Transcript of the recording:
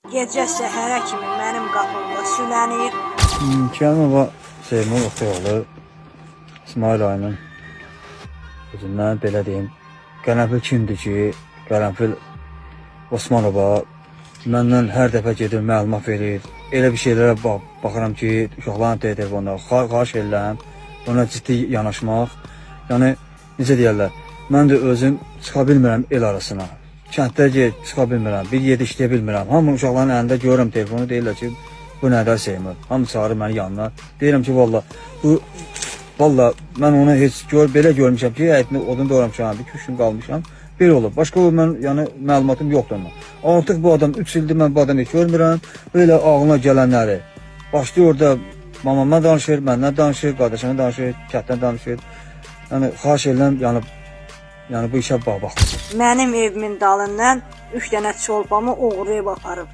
Gecə səhərə kimi mənim qapımda sülənir. Kərimova Seymur oxuyoğlu İsmail ayının özündən belə deyim, Qərənfil kimdir ki, Qərənfil Osmanova məndən hər dəfə gedir, məlumat verir. Elə bir şeylərə baxıram ki, uşaqların telefonda xahiş edirəm, ona ciddi yanaşmaq. Yəni, necə deyərlər, mən də özüm çıxa bilmirəm el arasına. Kənddə çıxa bilmirəm, bir yerdə işləyə bilmirəm. Hamı uşaqların əlində görürəm telefonu, deyirlər ki, bu nədir Seymur? Hamı çağırır məni yanına. Deyirəm ki, valla mən onu heç belə görmüşəm ki, həyətində odun doğramışam, 2-3 gün qalmışam. Bir olub. Başqa mən yəni məlumatım yoxdur ondan. Artıq bu adam 3 ildir mən bu adamı heç görmürəm. Böyle ağlına gələnləri başlıyor orada mamama danışır, məndən danışır, qardaşıma danışır, kənddən danışır. Yəni xahiş edirəm, yəni bu işə bax. Mənim evimin dalından 3 dənə çolpamı oğruyub aparıb.